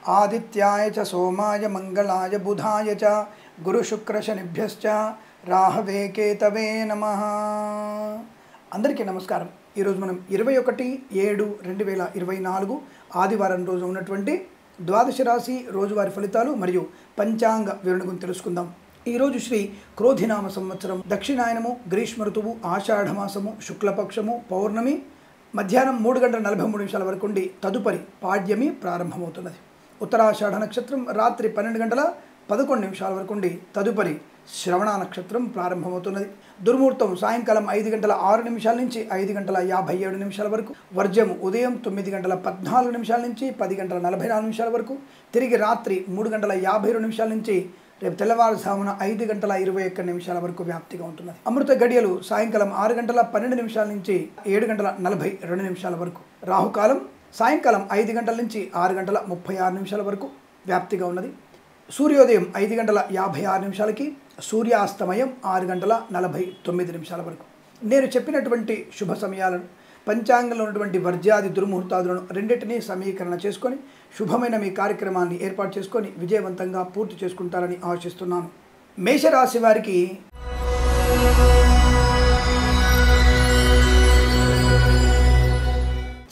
ఆదిత్యాయ చ సోమాయ మంగళాయ బుధాయ చ గురుశుక్రశనిభ్యశ్చ రాహవే కేతవే నమః. అందరికీ నమస్కారం. ఈరోజు మనం 21/7/2024 ఆదివారం రోజు ఉన్నటువంటి ద్వాదశ రాశి రోజువారి ఫలితాలు మరియు పంచాంగ వివరణ గురించి తెలుసుకుందాం. ఈరోజు శ్రీ క్రోధినామ సంవత్సరం, దక్షిణాయనము, గ్రీష్మ ఋతువు, ఆషాఢమాసము, శుక్లపక్షము, పౌర్ణమి మధ్యాహ్నం 3:43 వరకు ఉండి తదుపరి పాడ్యమి ప్రారంభమవుతున్నది. ఉత్తరాషాఢ నక్షత్రం రాత్రి 12:11 వరకు ఉండి తదుపరి శ్రవణ నక్షత్రం ప్రారంభమవుతున్నది. దుర్ముహూర్తం సాయంకాలం 5:06 నుంచి 5:57 వరకు, వర్జము ఉదయం 9:14 నుంచి 10:44 వరకు, తిరిగి రాత్రి 3:52 నుంచి రేపు తెల్లవారుజామున 5:21 వరకు వ్యాప్తిగా ఉంటున్నది. అమృత గడియలు సాయంకాలం 6:12 నుంచి 7:42 వరకు, రాహుకాలం సాయంకాలం 5 గంటల నుంచి 6:36 వరకు వ్యాప్తిగా ఉన్నది. సూర్యోదయం 5:56 సూర్యాస్తమయం 6:49 వరకు. నేను చెప్పినటువంటి శుభ సమయాలను, పంచాంగంలో ఉన్నటువంటి వర్జ్యాది దుర్ముహూర్తాదులను రెండింటినీ సమీకరణ చేసుకొని శుభమైన మీ కార్యక్రమాన్ని ఏర్పాటు చేసుకొని విజయవంతంగా పూర్తి చేసుకుంటారని ఆశిస్తున్నాను. మేషరాశి వారికి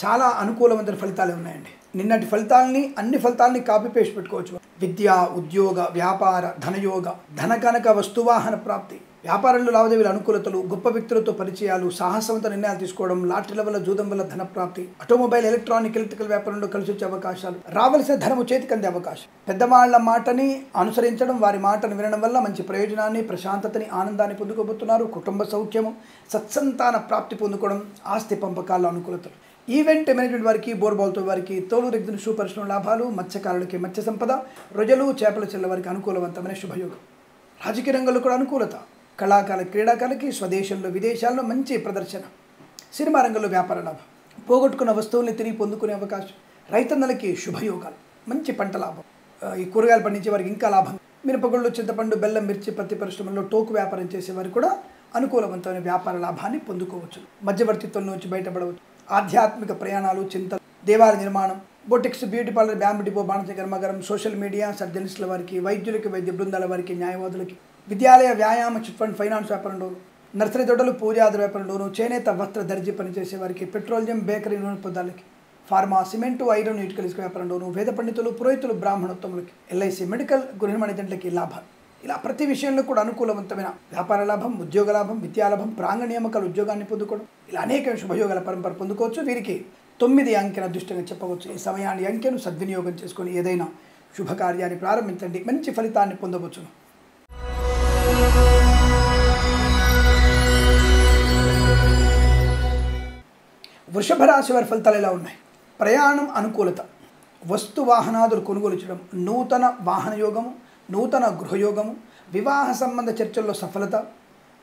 చాలా అనుకూలమైన ఫలితాలు ఉన్నాయండి. నిన్నటి ఫలితాలని, అన్ని ఫలితాలని కాపీ పేస్ట్ పెట్టుకోవచ్చు. విద్య, ఉద్యోగ, వ్యాపార, ధనయోగ, ధనకనక వస్తువాహన ప్రాప్తి, వ్యాపారంలో లావాదేవీల అనుకూలతలు, గొప్ప వ్యక్తులతో పరిచయాలు, సాహసవంత నిర్ణయాలు తీసుకోవడం, లాటరీల వల్ల, జూదం వల్ల ధన ప్రాప్తి, ఆటోమొబైల్, ఎలక్ట్రానిక్, ఎలక్ట్రికల్ వ్యాపారంలో కలిసి వచ్చే అవకాశాలు, రావలసిన ధనము చేతికి అందే అవకాశం, పెద్దవాళ్ల మాటని అనుసరించడం, వారి మాటను వినడం వల్ల మంచి ప్రయోజనాన్ని, ప్రశాంతతని, ఆనందాన్ని పొందుకోబోతున్నారు. కుటుంబ సౌఖ్యము, సత్సంతాన ప్రాప్తి పొందుకోవడం, ఆస్తి పంపకాల అనుకూలతలు, ఈవెంట్ మేనేజ్మెంట్ వారికి, బోర్బాల్తో వారికి, తోలు రెగ్జిన్ షూ పరిశ్రమ లాభాలు, మత్స్యకారులకి మత్స్య సంపద, రొయ్యలు, చేపల చెల్ల వారికి అనుకూలవంతమైన శుభయోగం. రాజకీయ రంగంలో కూడా అనుకూలత, కళాకారుల, క్రీడాకారులకి స్వదేశంలో, విదేశాల్లో మంచి ప్రదర్శన, సినిమా రంగంలో వ్యాపార లాభం, పోగొట్టుకున్న వస్తువుల్ని తిరిగి పొందుకునే అవకాశం, రైతన్నలకి శుభయోగాలు, మంచి పంట లాభం, ఈ కూరగాయలు పండించే వారికి ఇంకా లాభం, మినపగుళ్ళు, చింతపండు, బెల్లం, మిర్చి, పత్తి పరిశ్రమల్లో టోకు వ్యాపారం చేసే వారికి కూడా అనుకూలవంతమైన వ్యాపార లాభాన్ని పొందుకోవచ్చు. మధ్యవర్తిత్వం నుంచి బయటపడవచ్చు. ఆధ్యాత్మిక ప్రయాణాలు, చింతలు, దేవాలయ నిర్మాణం, boutiques, beauty parlour, bamboo depot, బాణస కర్మాగారం, సోషల్ మీడియా, సర్జనిస్టుల వారికి, వైద్యులకి, వైద్య బృందాల వారికి, న్యాయవాదులకి, విద్యాలయ, వ్యాయామ, చిట్ ఫండ్, ఫైనాన్స్ వ్యాపారంలోను, నర్సరీ తోటలు, పూజాది వ్యాపారంలోను, చేనేత, వస్త్ర, దర్జీ పనిచేసే వారికి, పెట్రోలియం, బేకరీ, నూనె పదార్థాలకి, ఫార్మా, సిమెంటు, ఐరన్, ఇటుకల ఇసుక వ్యాపారంలోను, వేద పండితులు, పురోహితులు, బ్రాహ్మణోత్తములకి, ఎల్ఐసి, మెడికల్, గృహ వాణిజ్యులకి లాభాలు. ఇలా ప్రతి విషయంలో కూడా అనుకూలవంతమైన వ్యాపార లాభం, ఉద్యోగ లాభం, విద్యాలాభం, ప్రాంగణ నియామకాలు, ఉద్యోగాన్ని పొందుకోవడం, ఇలా అనేక శుభయోగాల పరంపర పొందుకోవచ్చు. వీరికి 9 అంకెను అదృష్టంగా చెప్పవచ్చు. ఈ సమయాన్ని, అంకెను సద్వినియోగం చేసుకొని ఏదైనా శుభకార్యాన్ని ప్రారంభించండి, మంచి ఫలితాన్ని పొందవచ్చును. వృషభ రాశి వారి ఫలితాలు ఎలా ఉన్నాయి? ప్రయాణం అనుకూలత, వస్తు వాహనాదులు కొనుగోలు చేయడం, నూతన వాహన యోగము, నూతన గృహయోగము, వివాహ సంబంధ చర్చల్లో సఫలత,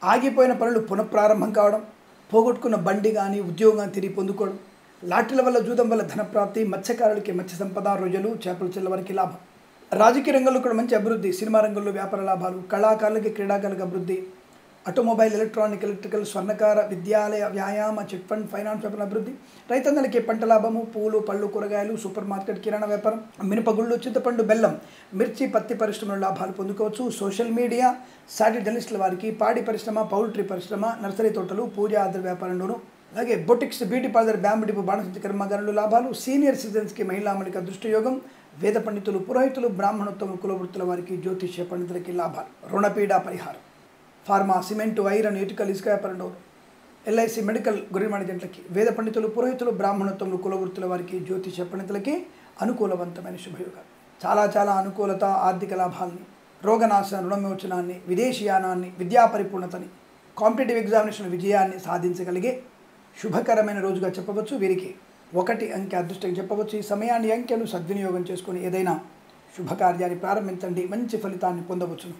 ఆగిపోయిన పనులు పునఃప్రారంభం కావడం, పోగొట్టుకున్న బండి కానీ ఉద్యోగం తిరిగి పొందుకోవడం, లాటరీల వల్ల, జూదం వల్ల ధనప్రాప్తి, మత్స్యకారులకి మత్స్య సంపద, రొయ్యలు, చేపల చెల్ల వారికి లాభం. రాజకీయ రంగంలో కూడా మంచి అభివృద్ధి, సినిమా రంగంలో వ్యాపార లాభాలు, కళాకారులకి, క్రీడాకారులకు అభివృద్ధి, ఆటోమొబైల్, ఎలక్ట్రానిక్, ఎలక్ట్రికల్, స్వర్ణకార, విద్యాలయ, వ్యాయామ, చిట్ ఫండ్, ఫైనాన్స్ వ్యాపారం అభివృద్ధి, రైతన్నలకి పంట లాభము, పూలు, పళ్ళు, కూరగాయలు, సూపర్ మార్కెట్, కిరాణా వ్యాపారం, మినపగుళ్ళు, చింతపండు, బెల్లం, మిర్చి, పత్తి పరిశ్రమలో లాభాలు పొందుకోవచ్చు. సోషల్ మీడియా, సాటిలైట్ జర్నలిస్టుల వారికి, పాడి పరిశ్రమ, పౌల్ట్రీ పరిశ్రమ, నర్సరీ తోటలు, పూజా ఆధార వ్యాపారంలోను, అలాగే boutiques, beauty parlour, bamboo depot, బాణసంచి కర్మాగారంలో లాభాలు, సీనియర్ సిటిజన్స్కి మహిళామణికి అదృష్టయోగం, వేద పండితులు, పురోహితులు, బ్రాహ్మణోత్తములు, కులవృత్తుల వారికి, జ్యోతిష్య పండితులకి లాభాలు. రుణపీడ పరిహారం, ఫార్మా, సిమెంటు, ఐరన్, ఇటుకలు, ఇసుక వ్యాపారంలో, ఎల్ఐసి, మెడికల్, గృహ వాణిజ్యులకి, వేద పండితులు, పురోహితులు, బ్రాహ్మణోత్తములు, కులవృత్తుల వారికి, జ్యోతిష పండితులకి అనుకూలవంతమైన శుభయోగాలు. చాలా చాలా అనుకూలత, ఆర్థిక లాభాలని, రోగనాశన, రుణమోచనాన్ని, విదేశీయానాన్ని, విద్యా పరిపూర్ణతని, కాంపిటేటివ్ ఎగ్జామినేషన్ విజయాన్ని సాధించగలిగే శుభకరమైన రోజుగా చెప్పవచ్చు. వీరికి 1 అంకె అదృష్టంగా చెప్పవచ్చు. ఈ సమయాన్ని, అంకెను సద్వినియోగం చేసుకొని ఏదైనా శుభకార్యాన్ని ప్రారంభించండి, మంచి ఫలితాన్ని పొందవచ్చును.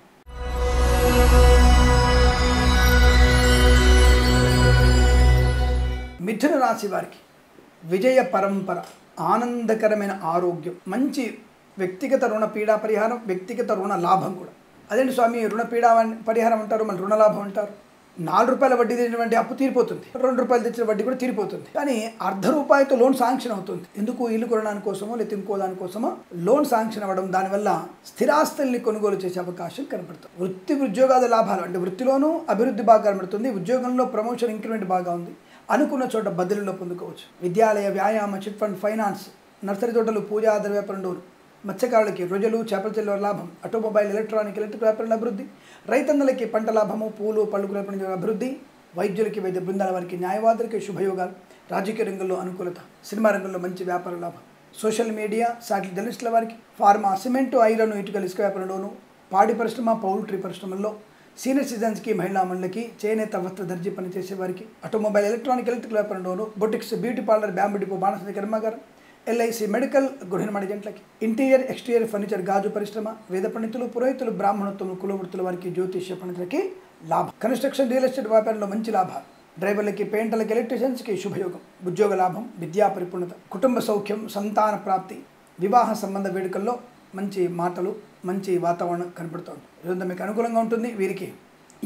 మిథున రాశి వారికి విజయ పరంపర, ఆనందకరమైన ఆరోగ్యం, మంచి వ్యక్తిగత రుణ పీడా పరిహారం, వ్యక్తిగత రుణ లాభం కూడా. అదేంటి స్వామి, రుణ పీడా పరిహారం అంటారు, మళ్ళీ రుణ లాభం అంటారు? ₹4 వడ్డీ తెచ్చినటువంటి అప్పు తీరిపోతుంది, ₹2 తెచ్చిన వడ్డీ కూడా తీరిపోతుంది. కానీ ₹1/2 లోన్ శాంక్షన్ అవుతుంది. ఎందుకు? ఇల్లు కొనడానికి కోసమో లేకపోతే ఇంకో దానికోసమో లోన్ శాంక్షన్ అవ్వడం, దానివల్ల స్థిరాస్తుల్ని కొనుగోలు చేసే అవకాశం కనబడుతుంది. వృత్తి ఉద్యోగాల లాభాలు అంటే వృత్తిలోనూ అభివృద్ధి బాగా కనబడుతుంది, ఉద్యోగంలో ప్రమోషన్ ఇంక్రిమెంట్ బాగా ఉంది, అనుకున్న చోట బదిలీలో పొందుకోవచ్చు. విద్యాలయ వ్యాయామ చిట్ ఫండ్ ఫైనాన్స్, నర్సరీ తోటలు, పూజా ఆధార వ్యాపారం, మత్స్యకారులకి రొయ్యలు చేపల చెల్లువ లాభం, ఆటోమొబైల్ ఎలక్ట్రిక్ వ్యాపారాల అభివృద్ధి, రైతన్నలకి పంట లాభము, పూలు పళ్ళు వ్యాపారం అభివృద్ధి, వైద్యులకి వైద్య బృందాల వారికి న్యాయవాదులకి శుభయోగాలు, రాజకీయ రంగంలో అనుకూలత, సినిమా రంగంలో మంచి వ్యాపార లాభం, సోషల్ మీడియా శాటిలైట్ జర్నలిస్టుల వారికి, ఫార్మా, సిమెంటు, ఐరన్, ఇటుకల ఇసుక వ్యాపారంలోను, పాడి పరిశ్రమ, పౌల్ట్రీ పరిశ్రమల్లో, సీనియర్ సిటిజన్స్కి, మహిళా మండలికి, చేనేత వస్త్ర దర్జీ పనిచేసే వారికి, ఆటోమొబైల్ ఎలక్ట్రిక్ వ్యాపారంలోను, boutiques, beauty parlour, bamboo depot, బాణసంచ కర్మాగారం, LIC మెడికల్ గృహ నిర్మాణ జంటలకి, ఇంటీరియర్ ఎక్స్టీరియర్ ఫర్నిచర్, గాజు పరిశ్రమ, వేద పండితులు, పురోహితులు, బ్రాహ్మణత్వం, కులవృత్తుల వారికి, జ్యోతిష్య పండితులకి లాభం, కన్స్ట్రక్షన్ రియల్ ఎస్టేట్ వ్యాపారంలో మంచి లాభాలు, డ్రైవర్లకి, పెయింటర్లకి, ఎలక్ట్రీషియన్స్కి శుభయోగం, ఉద్యోగ లాభం, విద్యా పరిపూర్ణత, కుటుంబ సౌఖ్యం, సంతాన ప్రాప్తి, వివాహ సంబంధ వేడుకల్లో మంచి మాటలు, మంచి వాతావరణం కనపడుతుంది. ఇదంతా మీకు అనుకూలంగా ఉంటుంది. వీరికి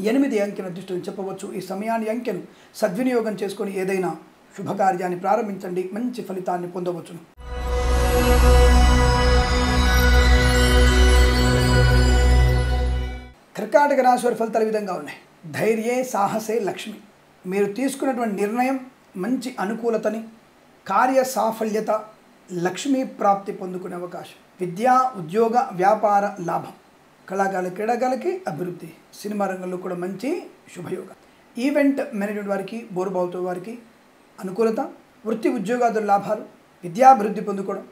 8 అంకెను అదృష్టం చెప్పవచ్చు. ఈ సమయాన్ని అంకెను సద్వినియోగం చేసుకొని ఏదైనా శుభకార్యాన్ని ప్రారంభించండి, మంచి ఫలితాన్ని పొందవచ్చును. కర్కాటక రాశి వారి ఫలితాలు విధంగా ఉన్నాయి. ధైర్యే సాహసే లక్ష్మి. మీరు తీసుకున్నటువంటి నిర్ణయం మంచి అనుకూలతని, కార్య సాఫల్యత, లక్ష్మీ ప్రాప్తి పొందుకునే అవకాశం, విద్యా ఉద్యోగ వ్యాపార లాభం, కళాకారుల క్రీడాకారులకి అభివృద్ధి, సినిమా రంగంలో కూడా మంచి శుభయోగం, ఈవెంట్ మేనేజ్మెంట్ వారికి, బోరుబావుతో వారికి అనుకూలత, వృత్తి ఉద్యోగాదుల లాభాలు, విద్యాభివృద్ధి పొందుకోవడం,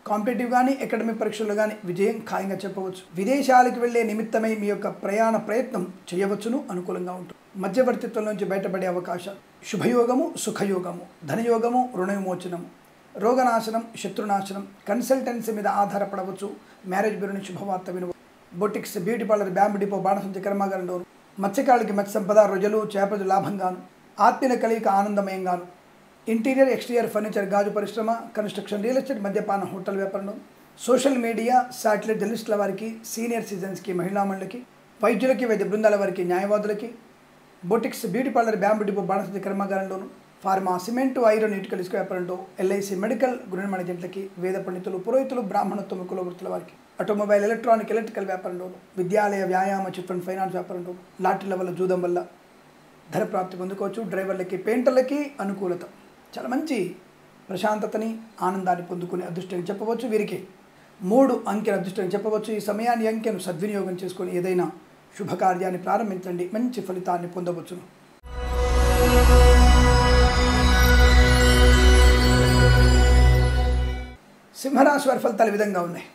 కాంపిటేటివ్ కానీ అకాడమిక్ పరీక్షల్లో కానీ విజయం ఖాయంగా చెప్పవచ్చు. విదేశాలకు వెళ్లే నిమిత్తమై మీ యొక్క ప్రయాణ ప్రయత్నం చేయవచ్చును, అనుకూలంగా ఉంటుంది. మధ్యవర్తిత్వం నుంచి బయటపడే అవకాశాలు, శుభయోగము, సుఖయోగము, ధనయోగము, రుణ విమోచనము, రోగనాశనం, శత్రునాశనం, కన్సల్టెన్సీ మీద ఆధారపడవచ్చు, మ్యారేజ్ బ్యూరోని శుభవార్త వినవచ్చు, boutiques, beauty parlour, bamboo depot, బాణసంచ కర్మాగారంలో, మత్స్యకారులకి మత్స్య సంపద, రొయ్యలు చేపలు లాభంగాను, ఆత్మీయ కలయిక ఆనందమయంగాను, ఇంటీరియర్ ఎక్స్టీరియర్ ఫర్నిచర్, గాజు పరిశ్రమ, కన్స్ట్రక్షన్ రియల్ ఎస్టేట్, మద్యపాన హోటల్ వ్యాపారం, సోషల్ మీడియా శాటిలైట్ జర్నలిస్టుల వారికి, సీనియర్ సిటిజన్స్కి, మహిళా మండలికి, వైద్యులకి వైద్య బృందాల వారికి, న్యాయవాదులకి, boutiques, beauty parlour, bamboo depot, బాణసంచ కర్మాగారంలోను, ఫార్మా, సిమెంటు, ఐరన్, ఇటుకల ఇసుక వ్యాపారంలో, LIC మెడికల్ గృహ నిర్మాణ జంటలకి, వేద పండితులు, పురోహితులు, బ్రాహ్మణత్వం, కులవృత్తుల వారికి, ఆటోమొబైల్ ఎలక్ట్రికల్ వ్యాపారంలోను, విద్యాలయ వ్యాయామ చిట్ ఫండ్ ఫైనాన్స్ వ్యాపారంలో, లాటరీల వల్ల, జూదం వల్ల ధన ప్రాప్తి పొందుకోవచ్చు. డ్రైవర్లకి, పెయింటర్లకి అనుకూలత, చాలా మంచి ప్రశాంతతని, ఆనందాన్ని పొందుకునే అదృష్టం చెప్పవచ్చు. వీరికి 3 అంకెల అదృష్టం చెప్పవచ్చు. ఈ సమయాన్ని అంకెను సద్వినియోగం చేసుకొని ఏదైనా శుభకార్యాన్ని ప్రారంభించండి, మంచి ఫలితాన్ని పొందవచ్చును. సింహరాశి వారి ఫలితాలు విధంగా ఉన్నాయి.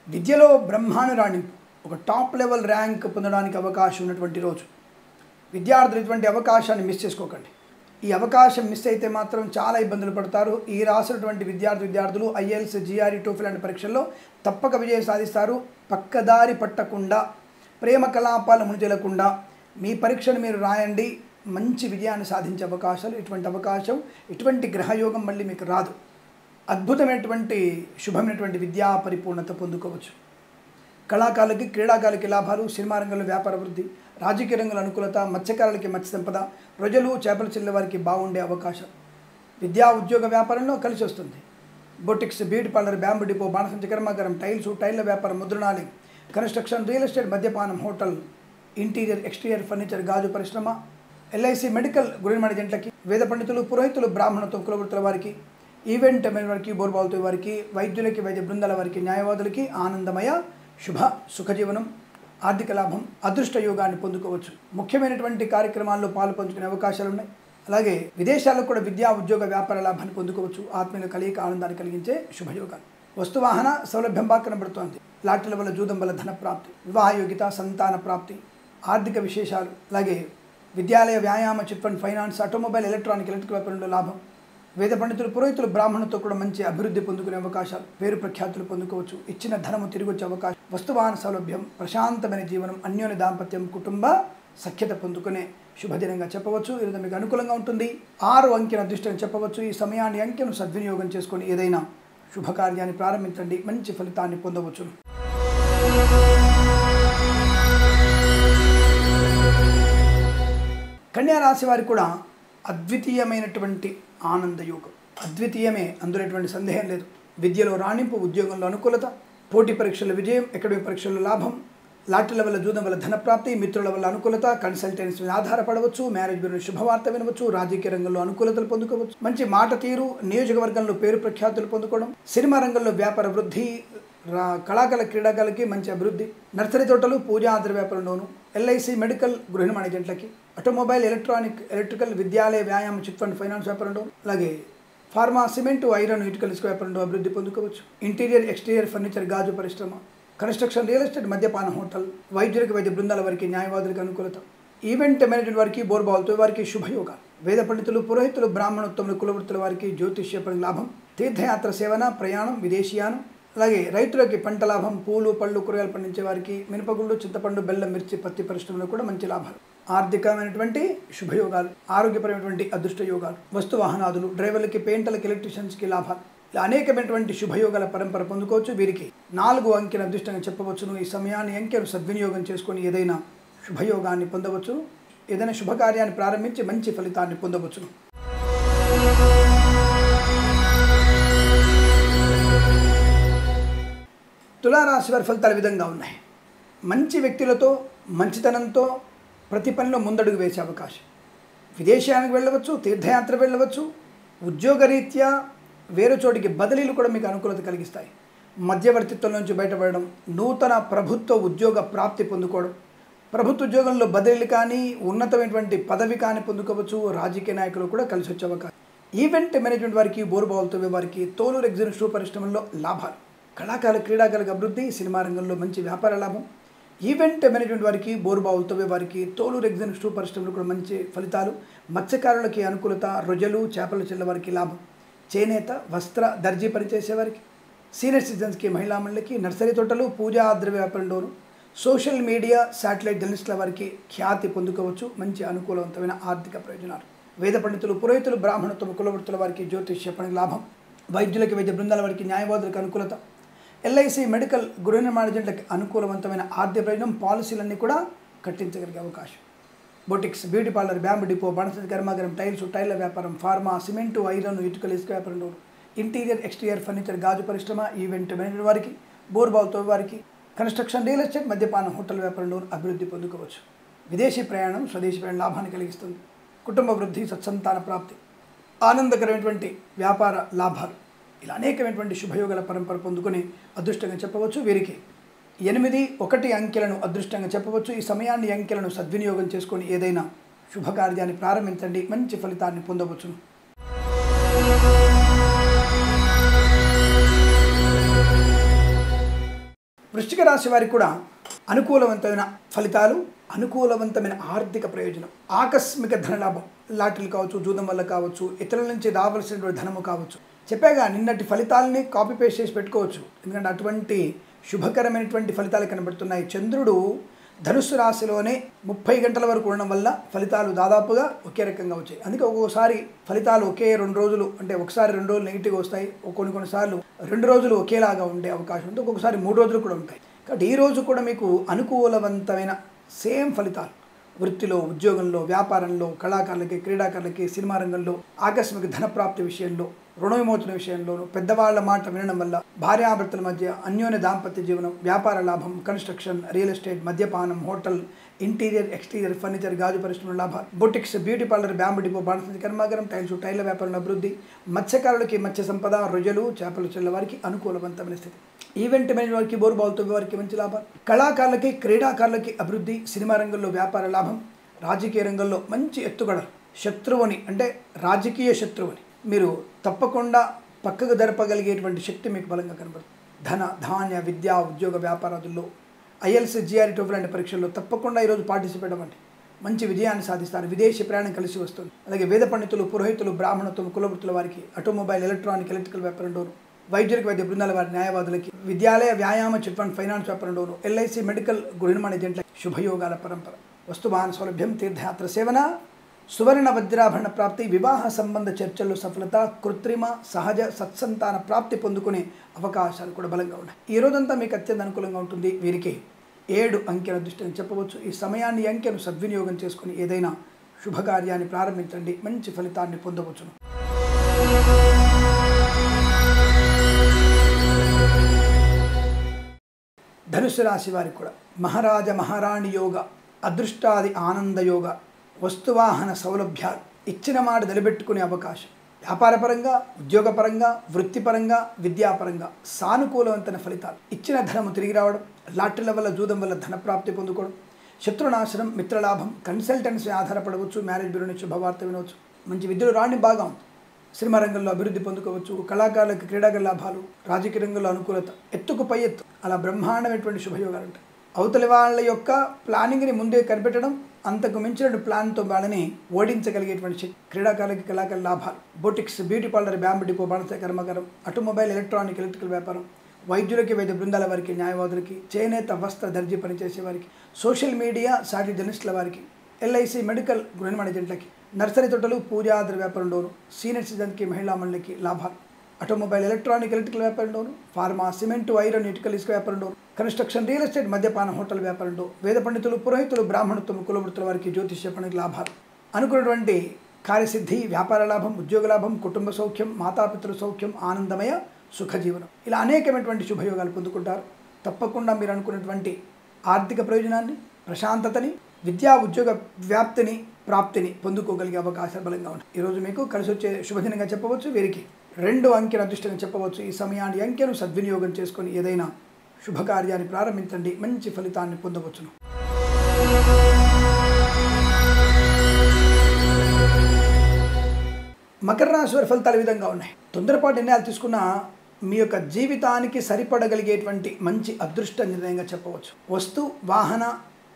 విద్యలో బ్రహ్మాండ రాణింపు, ఒక టాప్ లెవెల్ ర్యాంక్ పొందడానికి అవకాశం ఉన్నటువంటి రోజు. విద్యార్థులు ఇటువంటి అవకాశాన్ని మిస్ చేసుకోకండి. ఈ అవకాశం మిస్ అయితే మాత్రం చాలా ఇబ్బందులు పడతారు. ఈ రాసినటువంటి విద్యార్థులు IELTS, GRE, TOEFL లాంటి పరీక్షల్లో తప్పక విజయం సాధిస్తారు. పక్కదారి పట్టకుండా, ప్రేమ కలాపాలు మునితేలకుండా మీ పరీక్షను మీరు రాయండి, మంచి విజయాన్ని సాధించే అవకాశాలు, ఇటువంటి గ్రహయోగం మళ్ళీ మీకు రాదు. అద్భుతమైనటువంటి శుభమైనటువంటి విద్యా పరిపూర్ణత పొందుకోవచ్చు. కళాకారులకి, క్రీడాకారులకి లాభాలు, సినిమా రంగంలో వ్యాపార వృద్ధి, రాజకీయ రంగంలో అనుకూలత, మత్స్యకారులకి మత్స్య సంపద, రొయ్యలు చేపల చెల్లె వారికి బాగుండే అవకాశం, విద్యా ఉద్యోగ వ్యాపారంలో కలిసి వస్తుంది. Boutiques, beauty parlour, bamboo depot, బాణసంచ కర్మాగారం, టైల్ల వ్యాపారం, ముద్రణాలి, కన్స్ట్రక్షన్ రియల్ ఎస్టేట్, మద్యపానం హోటల్, ఇంటీరియర్ ఎక్స్టీరియర్ ఫర్నిచర్, గాజు పరిశ్రమ, LIC మెడికల్ గృహ నిర్మాణ జంటలకి, వేద పండితులు, పురోహితులు, బ్రాహ్మణత్వం, కులవృత్తుల వారికి, ఈవెంట్ వారికి, బోర్బావుతో వారికి, వైద్యులకి వైద్య బృందాల వారికి, న్యాయవాదులకి ఆనందమయ శుభ సుఖజీవనం, ఆర్థిక లాభం, అదృష్ట యోగాన్ని పొందుకోవచ్చు. ముఖ్యమైనటువంటి కార్యక్రమాల్లో పాలు పంచుకునే అవకాశాలు ఉన్నాయి. అలాగే విదేశాల్లో కూడా విద్యా ఉద్యోగ వ్యాపార లాభాన్ని పొందుకోవచ్చు. ఆత్మీయుల కలయిక ఆనందాన్ని కలిగించే శుభయోగాలు, వస్తువాహన సౌలభ్యం బాగా కనబడుతోంది. లాటరీల వల్ల, జూదం వల్ల ధన ప్రాప్తి, వివాహ యోగ్యత, సంతాన ప్రాప్తి, ఆర్థిక విశేషాలు, అలాగే విద్యాలయ వ్యాయామ chit fund finance, automobile electrical వ్యాపారంలో లాభం, వేద పండితులు, పురోహితులు, బ్రాహ్మణులతో కూడా మంచి అభివృద్ధి పొందుకునే అవకాశాలు, పేరు ప్రఖ్యాతులు పొందుకోవచ్చు. ఇచ్చిన ధనము తిరిగి వచ్చే అవకాశం, వస్తువాహన సౌలభ్యం, ప్రశాంతమైన జీవనం, అన్యోన్య దాంపత్యం, కుటుంబ సఖ్యత పొందుకునే శుభదినంగా చెప్పవచ్చు. ఇది మీకు అనుకూలంగా ఉంటుంది. 6 అంకెల అదృష్టం చెప్పవచ్చు. ఈ సమయాన్ని అంకెను సద్వినియోగం చేసుకొని ఏదైనా శుభకార్యాన్ని ప్రారంభించండి, మంచి ఫలితాన్ని పొందవచ్చు. రాశి వారికి కూడా అద్వితీయమైనటువంటి ఆనందయోగం. అద్వితీయమే, అందులో ఎటువంటి సందేహం లేదు. విద్యలో రాణింపు, ఉద్యోగంలో అనుకూలత, పోటీ పరీక్షల విజయం, అకాడమిక్ పరీక్షల్లో లాభం, లాటరీల వల్ల జూదం వల్ల ధనప్రాప్తి, మిత్రుల వల్ల అనుకూలత, కన్సల్టెన్సీ మీద ఆధారపడవచ్చు, మ్యారేజ్ బ్యూరో శుభవార్త వినవచ్చు, రాజకీయ రంగంలో అనుకూలతలు పొందుకోవచ్చు, మంచి మాట తీరు, నియోజకవర్గంలో పేరు ప్రఖ్యాతులు పొందుకోవడం, సినిమా రంగంలో వ్యాపార వృద్ధి, కళాకాల క్రీడాకాలకి మంచి అభివృద్ధి, నర్సరీ తోటలు, పూజా ఆధార వ్యాపారంలోను, ఎల్ఐసి, మెడికల్, గృహ నిర్మాణ ఏజెంట్లకి, ఆటోమొబైల్, ఎలక్ట్రికల్, విద్యాలయ, వ్యాయామ, చిట్ ఫండ్, ఫైనాన్స్ వ్యాపారంలో, అలాగే ఫార్మా, సిమెంటు, ఐరన్, ఇటుకల్, ఇసుక వ్యాపారంలో అభివృద్ధి పొందుకోవచ్చు. ఇంటీరియర్, ఎక్స్టీరియర్ ఫర్నిచర్, గాజు పరిశ్రమ, కన్స్ట్రక్షన్, రియల్ ఎస్టేట్, మద్యపాన హోటల్, వైద్యులకు, వైద్య బృందాల వారికి, న్యాయవాదులకు అనుకూలత, ఈవెంట్ మేనేజ్మెంట్ వారికి, బోర్బాల్తో వారికి శుభయోగాలు, వేద పండితులు, పురోహితులు, బ్రాహ్మణోత్తములు, కులవృత్తుల వారికి జ్యోతిష్య పని లాభం, తీర్థయాత్ర సేవన, ప్రయాణం, విదేశీయానం, అలాగే రైతులకి పంట లాభం, పూలు, పళ్ళు, కూరగాయలు పండించే వారికి, మినపగుళ్ళు, చింతపండు, బెల్లం, మిర్చి, పత్తి పరిశ్రమలో కూడా మంచి లాభాలు, ఆర్థికమైనటువంటి శుభయోగాలు, ఆరోగ్యపరమైనటువంటి అదృష్ట యోగాలు, వస్తు వాహనాదులు, డ్రైవర్లకి, పెయింటర్లకి, ఎలక్ట్రీషియన్స్కి లాభాలు, ఇలా అనేకమైనటువంటి శుభయోగాల పరంపర పొందుకోవచ్చు. వీరికి 4 అంకెల అదృష్టంగా చెప్పవచ్చును. ఈ సమయాన్ని అంకెను సద్వినియోగం చేసుకొని ఏదైనా శుభయోగాన్ని పొందవచ్చు, ఏదైనా శుభకార్యాన్ని ప్రారంభించి మంచి ఫలితాన్ని పొందవచ్చును. తులారాశి వారి ఫలితాలు విధంగా ఉన్నాయి. మంచి వ్యక్తులతో, మంచితనంతో ప్రతి పనిలో ముందడుగు వేసే అవకాశం, విదేశానికి వెళ్ళవచ్చు, తీర్థయాత్ర వెళ్ళవచ్చు, ఉద్యోగరీత్యా వేరే చోటికి బదిలీలు కూడా మీకు అనుకూలత కలిగిస్తాయి. మధ్యవర్తిత్వం నుంచి బయటపడడం, నూతన ప్రభుత్వ ఉద్యోగ ప్రాప్తి పొందుకోవడం, ప్రభుత్వ ఉద్యోగంలో బదిలీలు కానీ, ఉన్నతమైనటువంటి పదవి కానీ పొందుకోవచ్చు. రాజకీయ నాయకులు కూడా కలిసి వచ్చే అవకాశం. ఈవెంట్ మేనేజ్మెంట్ వారికి, బోర్బాల్తో వారికి, తోలు ఎగ్జిబిషన్ పరిశ్రమల్లో లాభాలు, కళాకాల క్రీడాకారులకు అభివృద్ధి, సినిమా రంగంలో మంచి వ్యాపార లాభం, ఈవెంట్ మేనేజ్మెంట్ వారికి, బోర్బావులతో వారికి, తోలు ఎగ్జిబిషన్ పరిశ్రమలో కూడా మంచి ఫలితాలు, మత్స్యకారులకి అనుకూలత, రొయ్యలు, చేపల చెల్ల వారికి లాభం, చేనేత, వస్త్ర, దర్జీ పనిచేసే వారికి, సీనియర్ సిటిజన్స్కి, మహిళా మండలికి, నర్సరీ తోటలు, పూజా ద్రవ్య వ్యాపారంలోను, సోషల్ మీడియా, శాటిలైట్ జర్నలిస్టుల వారికి ఖ్యాతి పొందుకోవచ్చు. మంచి అనుకూలవంతమైన ఆర్థిక ప్రయోజనాలు, వేద పండితులు, పురోహితులు, బ్రాహ్మణత్వ, కులవృత్తుల వారికి జ్యోతిష్య పని లాభం, వైద్యులకి, వైద్య బృందాల వారికి, న్యాయవాదులకు అనుకూలత, ఎల్ఐసి, మెడికల్, గృహ నిర్మాణ ఏజెంట్లకు అనుకూలవంతమైన ఆర్థిక ప్రయోజనం, పాలసీలన్నీ కూడా కట్టించగలిగే అవకాశం, boutiques, beauty parlour, bamboo depot, బాణసంచి కర్మాగారం, టైల్స్, టైర్ల వ్యాపారం, ఫార్మా, సిమెంటు, ఐరన్, ఇటుకలు, ఇసుక వ్యాపారంలో, ఇంటీరియర్, ఎక్స్టీరియర్ ఫర్నిచర్, గాజు పరిశ్రమ, ఈవెంట్ మేనేజర్ వారికి, బోర్బాల్తో వారికి, కన్స్ట్రక్షన్, రియల్ ఎస్టేట్, మద్యపాన హోటల్ వ్యాపారంలో అభివృద్ధి పొందుకోవచ్చు. విదేశీ ప్రయాణం, స్వదేశీ ప్రయాణం లాభాన్ని కలిగిస్తుంది. కుటుంబ వృద్ధి, సత్సంతాన ప్రాప్తి, ఆనందకరమైనటువంటి వ్యాపార లాభాలు, ఇలా అనేకమైనటువంటి శుభయోగాల పరంపర పొందుకొని అదృష్టంగా చెప్పవచ్చు. వీరికి 8, 1 అంకెలను అదృష్టంగా చెప్పవచ్చు. ఈ సమయాన్ని, అంకెలను సద్వినియోగం చేసుకొని ఏదైనా శుభకార్యాన్ని ప్రారంభించండి, మంచి ఫలితాన్ని పొందవచ్చును. వృశ్చిక రాశి వారికి కూడా అనుకూలవంతమైన ఫలితాలు, అనుకూలవంతమైన ఆర్థిక ప్రయోజనం, ఆకస్మిక ధనలాభం, లాటరీలు కావచ్చు, జూదం వల్ల కావచ్చు, ఇతరుల నుంచి రావాల్సినటువంటి ధనము కావచ్చు. చెప్పాగా నిన్నటి ఫలితాలని కాపీ పేస్ట్ చేసి పెట్టుకోవచ్చు, ఎందుకంటే అటువంటి శుభకరమైనటువంటి ఫలితాలు కనబడుతున్నాయి. చంద్రుడు ధనుస్సు రాశిలోనే 30 గంటల వరకు ఉండడం వల్ల ఫలితాలు దాదాపుగా ఒకే రకంగా వచ్చాయి. అందుకే ఒక్కొక్కసారి ఫలితాలు ఒకే 2 రోజులు, అంటే ఒకసారి 2 రోజులు నెగిటివ్గా వస్తాయి, కొన్నిసార్లు 2 రోజులు ఒకేలాగా ఉండే అవకాశం ఉంది, ఒక్కొక్కసారి 3 రోజులు కూడా ఉంటాయి. కాబట్టి ఈ రోజు కూడా మీకు అనుకూలవంతమైన సేమ్ ఫలితాలు, వృత్తిలో, ఉద్యోగంలో, వ్యాపారంలో, కళాకారులకి, క్రీడాకారులకి, సినిమా రంగంలో, ఆకస్మిక ధనప్రాప్తి విషయంలో, రుణ విమోచన విషయంలోనూ, పెద్దవాళ్ల మాట వినడం వల్ల భార్యాభర్తల మధ్య అన్యోన్య దాంపత్య జీవనం, వ్యాపార లాభం, కన్స్ట్రక్షన్, రియల్ ఎస్టేట్, మద్యపానం, హోటల్, ఇంటీరియర్, ఎక్స్టీరియర్ ఫర్నిచర్, గాజు పరిశ్రమ లాభాలు, boutiques, beauty parlour, bamboo depot, బాణసంచి కర్మాగారం, టైల్స్, టైర్ల వ్యాపారంలో అభివృద్ధి, మత్స్యకారులకి మత్స్య సంపద, రొయ్యలు, చేపల చెల్ల వారికి అనుకూలవంతమైన స్థితి, ఈవెంట్ మేనేజ్ వారికి, బోర్బాల్తో వారికి మంచి లాభాలు, కళాకారులకి, క్రీడాకారులకి అభివృద్ధి, సినిమా రంగంలో వ్యాపార లాభం, రాజకీయ రంగంలో మంచి ఎత్తుగడలు, శత్రువుని అంటే రాజకీయ శత్రువుని మీరు తప్పకుండా పక్కకు జరపగలిగేటువంటి శక్తి మీకు బలంగా కనబడుతుంది. ధన, ధాన్య, విద్యా, ఉద్యోగ, వ్యాపారాదుల్లో, ఐఎల్స్, జిఆర్ఈ, టోఫెల్ లాంటి పరీక్షల్లో తప్పకుండా ఈరోజు పార్టిసిపేట్ అవ్వండి, మంచి విజయాన్ని సాధిస్తారు. విదేశీ ప్రయాణం కలిసి వస్తుంది. అలాగే వేద పండితులు, పురోహితులు, బ్రాహ్మణత్వం, కులవృత్తుల వారికి, ఆటోమొబైల్, ఎలక్ట్రానిక్, ఎలక్ట్రికల్ వ్యాపారంలోను, వైద్యులకు, వైద్య బృందాల వారి, న్యాయవాదులకి, విద్యాలయ, వ్యాయామ, చిట్ ఫండ్, ఫైనాన్స్ వ్యాపారంలోను, ఎల్ఐసి, మెడికల్, గృహ నిర్మాణ ఏజెంట్ల శుభయోగాల పరంపర, వస్తువాహన సౌలభ్యం, తీర్థయాత్ర సేవన, సువర్ణ వజ్రాభరణ ప్రాప్తి, వివాహ సంబంధ చర్చల్లో సఫలత, కృత్రిమ, సహజ సత్సంతాన ప్రాప్తి పొందుకునే అవకాశాలు కూడా బలంగా ఉన్నాయి. ఈ రోజంతా మీకు అత్యంత అనుకూలంగా ఉంటుంది. వీరికి 7 అంకెల దృష్టిని చెప్పవచ్చు. ఈ సమయాన్ని, అంకెను సద్వినియోగం చేసుకుని ఏదైనా శుభకార్యాన్ని ప్రారంభించండి, మంచి ఫలితాన్ని పొందవచ్చును. ధనుస్సు రాశి వారికి కూడా మహారాజ మహారాణి యోగ, అదృష్టాది ఆనంద యోగ, వస్తువాహన సౌలభ్యాలు, ఇచ్చిన మాట నిలబెట్టుకునే అవకాశం, వ్యాపారపరంగా, ఉద్యోగపరంగా, వృత్తిపరంగా, విద్యాపరంగా సానుకూలవంతమైన ఫలితాలు, ఇచ్చిన ధనము తిరిగి రావడం, లాటరీల వల్ల జూదం వల్ల ధనప్రాప్తి పొందుకోవడం, శత్రునాశనం, మిత్రలాభం, కన్సల్టెన్సీ ఆధారపడవచ్చు, మ్యారేజ్ బ్యూరో నుంచి శుభవార్త వినవచ్చు, మంచి విద్యలో రాణి బాగా ఉంది, సినిమా రంగంలో అభివృద్ధి పొందుకోవచ్చు, కళాకారులకు క్రీడాగల లాభాలు, రాజకీయ రంగంలో అనుకూలత, ఎత్తుకు పై ఎత్తు, అలా బ్రహ్మాండమైనటువంటి శుభయోగాలు ఉంటాయి. అవతలి వాళ్ళ యొక్క ప్లానింగ్ని ముందే కనిపెట్టడం, అంతకు మించిన ప్లాన్తో వాళ్ళని ఓడించగలిగేటువంటి శక్తి, క్రీడాకారులకి కళాకారుల లాభాలు, boutiques, beauty parlour, bamboo depot, బాణస కర్మకారం, ఆటోమొబైల్, ఎలక్ట్రానిక్, ఎలక్ట్రికల్ వ్యాపారం, వైద్యులకి, వైద్య బృందాల వారికి, న్యాయవాదులకి, చేనేత వస్త్ర దర్జీ పనిచేసే వారికి, సోషల్ మీడియా సాటి జర్నలిస్టుల వారికి, ఎల్ఐసి మెడికల్ గృహ నిర్మాణ ఏజెంట్లకి, నర్సరీ తోటలు, పూజాద్ర వ్యాపారంలోను, సీనియర్ సిటిజన్కి, మహిళా మండలికి లాభాలు, ఆటోమొబైల్, ఎలక్ట్రానిక్, ఎలక్ట్రికల్ వ్యాపారంలోను, ఫార్మా, సిమెంటు, ఐరన్, ఇటుకల్, ఇసుక వ్యాపారంలోను, కన్స్ట్రక్షన్, రియల్ ఎస్టేట్, మద్యపాన, హోటల్ వ్యాపారంలో, వేద పండితులు, పురోహితులు, బ్రాహ్మణత్వం, కులవృత్తుల వారికి, జ్యోతిష్య పనికి లాభాలు, అనుకున్నటువంటి కార్యసిద్ధి, వ్యాపార లాభం, ఉద్యోగ లాభం, కుటుంబ సౌఖ్యం, మాతాపితృ సౌఖ్యం, ఆనందమయ సుఖజీవనం, ఇలా అనేకమైనటువంటి శుభయోగాలు పొందుకుంటారు. తప్పకుండా మీరు అనుకున్నటువంటి ఆర్థిక ప్రయోజనాన్ని, ప్రశాంతతని, విద్యా ఉద్యోగ వ్యాప్తిని, ప్రాప్తిని పొందుకోగలిగే అవకాశాలు బలంగా ఉన్నాయి. ఈరోజు మీకు కలిసి వచ్చే శుభదినంగా చెప్పవచ్చు. వీరికి 2 అంకెను అదృష్టంగా చెప్పవచ్చు. ఈ సమయాన్ని అంకెను సద్వినియోగం చేసుకొని ఏదైనా శుభకార్యాన్ని ప్రారంభించండి, మంచి ఫలితాన్ని పొందవచ్చును. మకర రాశి వారి ఫలితాలు ఈ విధంగా ఉన్నాయి. తొందరపాటు నిర్ణయాలు తీసుకున్న మీ యొక్క జీవితానికి సరిపడగలిగేటువంటి మంచి అదృష్ట నిర్ణయంగా చెప్పవచ్చు. వస్తు, వాహన,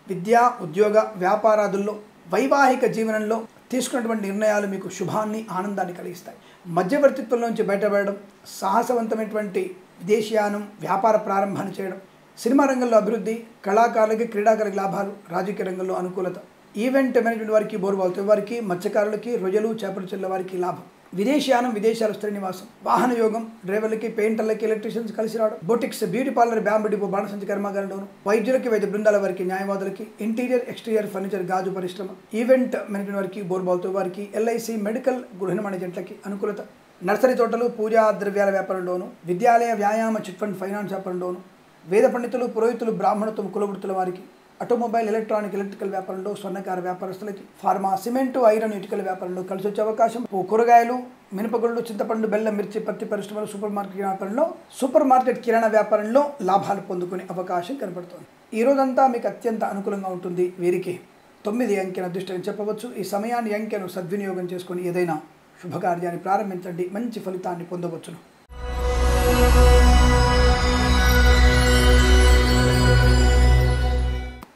విద్యా, ఉద్యోగ, వ్యాపారాదుల్లో, వైవాహిక జీవనంలో తీసుకున్నటువంటి నిర్ణయాలు మీకు శుభాన్ని, ఆనందాన్ని కలిగిస్తాయి. మధ్యవర్తిత్వం నుంచి బయటపడడం, సాహసవంతమైనటువంటి విదేశీయానం, వ్యాపార ప్రారంభాన్ని చేయడం, సినిమా రంగంలో అభివృద్ధి, కళాకారులకి, క్రీడాకారులకి లాభాలు, రాజకీయ రంగంలో అనుకూలత, ఈవెంట్ మేనేజ్మెంట్ వారికి, బోరుబావుతో వారికి, మత్స్యకారులకి, రొయ్యలు, చేపల చెల్ల వారికి లాభం, విదేశీయానం, విదేశాల స్థిర నివాసం, వాహన యోగం, డ్రైవర్లకి, పెయింటర్లకి, ఎలక్ట్రీషియన్స్ కలిసి రావడం, boutiques, beauty parlour, bamboo depot, బాణసంచి కర్మాగారంలోను, వైద్యులకి, వైద్య బృందాల వారికి, న్యాయవాదులకి, ఇంటీరియర్, ఎక్స్టీరియర్ ఫర్నిచర్, గాజు పరిశ్రమ, ఈవెంట్ మేనేజ్మెంట్ వారికి, బోర్బావుతో వారికి, ఎల్ఐసి మెడికల్ గృహ నిర్మాణ ఏజెంట్లకి అనుకూలత, నర్సరీ తోటలు, పూజా ద్రవ్యాల వ్యాపారంలోను, విద్యాలయ, వ్యాయామ, చిట్ ఫండ్, ఫైనాన్స్ వ్యాపారంలోను, వేద పండితులు, పురోహితులు, బ్రాహ్మణత్వం, కులవృత్తుల వారికి, ఆటోమొబైల్, ఎలక్ట్రానిక్, ఎలక్ట్రికల్ వ్యాపారంలో, స్వర్ణకార వ్యాపారస్తులకి, ఫార్మా, సిమెంటు, ఐరన్, ఇటుకల వ్యాపారంలో కలిసి వచ్చే అవకాశం, కూరగాయలు, మినపగుళ్ళు, చింతపండు, బెల్లం, మిర్చి, పత్తి పరిశ్రమలు, సూపర్ మార్కెట్ వ్యాపారంలో, సూపర్ మార్కెట్ కిరాణా వ్యాపారంలో లాభాలు పొందుకునే అవకాశం కనబడుతుంది. ఈ రోజంతా మీకు అత్యంత అనుకూలంగా ఉంటుంది. వీరికి 9 అంకెను అదృష్టంగా చెప్పవచ్చు. ఈ సమయాన్ని, అంకెను సద్వినియోగం చేసుకొని ఏదైనా శుభకార్యాన్ని ప్రారంభించండి, మంచి ఫలితాన్ని పొందవచ్చును.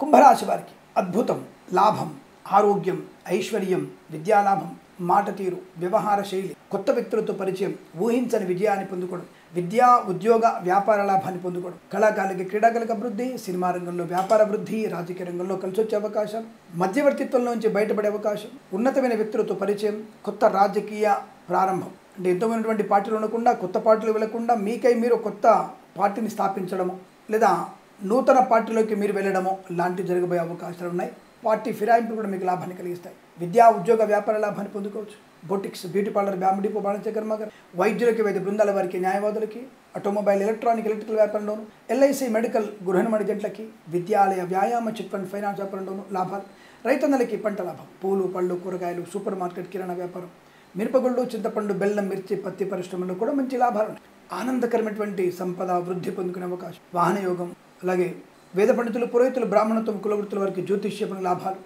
కుంభరాశి వారికి అద్భుతం, లాభం, ఆరోగ్యం, ఐశ్వర్యం, విద్యాలాభం, మాట తీరు, వ్యవహార శైలి, కొత్త వ్యక్తులతో పరిచయం, ఊహించని విజయాన్ని పొందుకోవడం, విద్యా, ఉద్యోగ, వ్యాపార లాభాన్ని పొందుకోవడం, కళాకారులకి, క్రీడాకారులకు అభివృద్ధి, సినిమా రంగంలో వ్యాపార అభివృద్ధి, రాజకీయ రంగంలో కలిసి వచ్చే అవకాశం, మధ్యవర్తిత్వంలో నుంచి బయటపడే అవకాశం, ఉన్నతమైన వ్యక్తులతో పరిచయం, కొత్త రాజకీయ ప్రారంభం, అంటే ఎంతోమైనటువంటి పార్టీలు ఉండకుండా, కొత్త పార్టీలు వెళ్లకుండా మీకై మీరు కొత్త పార్టీని స్థాపించడము, లేదా నూతన పార్టీలోకి మీరు వెళ్ళడము లాంటివి జరగబోయే అవకాశాలు ఉన్నాయి. పార్టీ ఫిరాయింపులు కూడా మీకు లాభాన్ని కలిగిస్తాయి. విద్యా, ఉద్యోగ, వ్యాపార లాభాన్ని పొందుకోవచ్చు. Boutiques, beauty parlour, bamboo depot, బాణసంచి కర్మాగారం, వైద్యులకి, వైద్య బృందాల వారికి, న్యాయవాదులకి, ఆటోమొబైల్, ఎలక్ట్రానిక్, ఎలక్ట్రికల్ వ్యాపారంలోను, ఎల్ఐసి మెడికల్ గృహ నిర్మాణ ఏజెంట్లకి, విద్యాలయ, వ్యాయామ, చిట్ ఫండ్, ఫైనాన్స్ వ్యాపారంలోను లాభాలు, రైతన్నలకి పంట లాభం, పూలు, పళ్ళు, కూరగాయలు, సూపర్ మార్కెట్ కిరాణా వ్యాపారం, మిరపగుళ్ళు, చింతపండు, బెల్లం, మిర్చి, పత్తి పరిశ్రమలో కూడా మంచి లాభాలు ఉన్నాయి. ఆనందకరమైనటువంటి సంపద వృద్ధి పొందుకునే అవకాశం, వాహన యోగం, అలాగే వేద పండితులు, పురోహితులు, బ్రాహ్మణత్వం, కులవృత్తుల వారికి జ్యోతిష్య పని లాభాలు,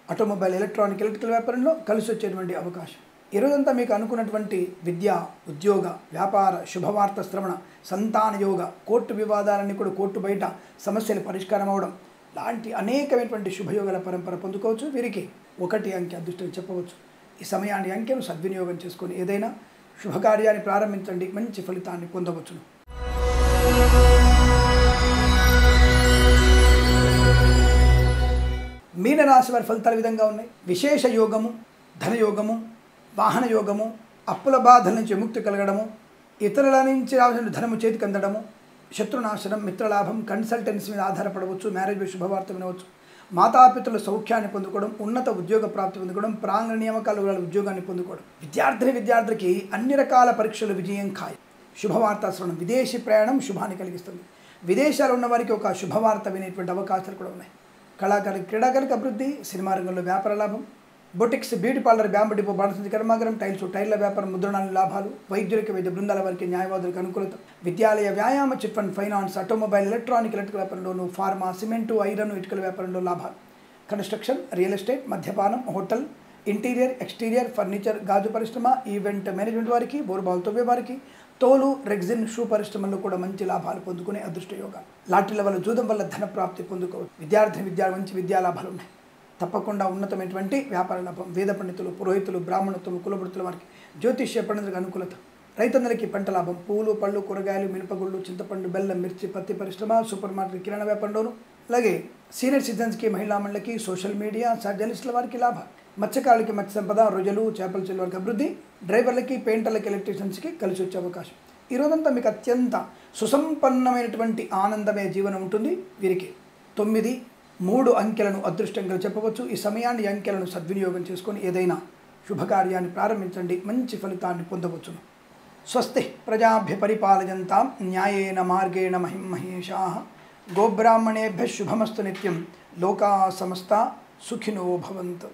ఆటోమొబైల్, ఎలక్ట్రానిక్, ఎలక్ట్రికల్ వ్యాపారంలో కలిసి వచ్చేటువంటి అవకాశం. ఈరోజంతా మీకు అనుకున్నటువంటి విద్య, ఉద్యోగ, వ్యాపార, శుభవార్త శ్రవణ, సంతాన యోగ, కోర్టు వివాదాలన్నీ కూడా కోర్టు బయట సమస్యలు పరిష్కారం అవడం లాంటి అనేకమైనటువంటి శుభయోగాల పరంపర పొందుకోవచ్చు. వీరికి 1 అంకె అదృష్టం చెప్పవచ్చు. ఈ సమయాన్ని, అంకెను సద్వినియోగం చేసుకొని ఏదైనా శుభకార్యాన్ని ప్రారంభించండి, మంచి ఫలితాన్ని పొందవచ్చును. మీనరాశి వారి ఫలితాలు విధంగా ఉన్నాయి. విశేష యోగము, ధనయోగము, వాహన యోగము, అప్పుల బాధల నుంచి విముక్తి కలగడము, ఇతరుల నుంచి రావాల్సిన ధనము చేతికి అందడము, శత్రునాశనం, మిత్రలాభం, కన్సల్టెన్సీ మీద ఆధారపడవచ్చు, మ్యారేజ్ శుభవార్త వినవచ్చు, మాతాపితృల సౌఖ్యాన్ని పొందుకోవడం, ఉన్నత ఉద్యోగ ప్రాప్తి పొందుకోవడం, ప్రాంగణ నియామకాల వాళ్ళ ఉద్యోగాన్ని పొందుకోవడం. విద్యార్థికి అన్ని రకాల పరీక్షలు విజయం ఖాయం. శుభవార్త శ్రవణం, విదేశీ ప్రయాణం శుభాన్ని కలిగిస్తుంది. విదేశాలు ఉన్న వారికి ఒక శుభవార్త వినేటువంటి అవకాశాలు కూడా ఉన్నాయి. క్రీడాకారులకు అభివృద్ధి, సినిమా రంగంలో వ్యాపార లాభం, boutiques, beauty parlour, bamboo depot, బాణసంచి కర్మాగారం, టైర్ల వ్యాపారం, ముద్రణాల లాభాలు, వైద్యులకి, వైద్య బృందాల వారికి, న్యాయవాదులకు అనుకూలత, విద్యాలయ, వ్యాయామ, chit fund, finance, automobile, electrical వ్యాపారంలోను, ఫార్మా, సిమెంటు, ఐరన్, ఇటుకల వ్యాపారంలో లాభాలు, కన్స్ట్రక్షన్, రియల్ ఎస్టేట్, మద్యపానం, హోటల్, ఇంటీరియర్, ఎక్స్టీరియర్, ఫర్నిచర్, గాజు పరిశ్రమ, ఈవెంట్ మేనేజ్మెంట్ వారికి, బోరుబావులు తవ్వే వారికి, తోలు, రెగ్జిన్, షూ పరిశ్రమల్లో కూడా మంచి లాభాలు పొందుకునే అదృష్ట యోగాలు. లాటరీల వల్ల, జూదం వల్ల ధన ప్రాప్తి పొందుకోవచ్చు. మంచి విద్యా లాభాలు ఉన్నాయి. తప్పకుండా ఉన్నతమైనటువంటి వ్యాపార లాభం. వేద పండితులు, పురోహితులు, బ్రాహ్మణత్వం, కులవృత్తుల వారికి, జ్యోతిష్య పండితులకు అనుకూలత. రైతన్నలకి పంట లాభం. పూలు, పళ్ళు, కూరగాయలు, మినపగుళ్ళు, చింతపండు, బెల్లం, మిర్చి, పత్తి పరిశ్రమ, సూపర్ మార్కెట్, కిరాణా వ్యాపారంలోను. అలాగే సీనియర్ సిటిజన్స్కి, మహిళా మండలికి, సోషల్ మీడియా, జర్నలిస్టుల వారికి లాభం. మత్స్యకారులకి మత్స్య సంపద, రొయ్యలు, చేపల చెల్లు వారికి అభివృద్ధి. డ్రైవర్లకి, పెయింటర్లకి, ఎలక్ట్రీషియన్స్కి కలిసి వచ్చే అవకాశం. ఈ రోజంతా మీకు అత్యంత సుసంపన్నమైనటువంటి ఆనందమే జీవనం ఉంటుంది. వీరికి 9, 3 అంకెలను అదృష్టంగా చెప్పవచ్చు. ఈ సమయాన్ని, అంకెలను సద్వినియోగం చేసుకొని ఏదైనా శుభకార్యాన్ని ప్రారంభించండి, మంచి ఫలితాన్ని పొందవచ్చును. స్వస్తి ప్రజాభ్య పరిపాలయంతాం న్యాయేన మార్గేణ మహిమహేషాః. గోబ్రాహ్మణేభ్యః శుభమస్తు నిత్యం. లోకా సమస్తా సుఖినో భవంతు.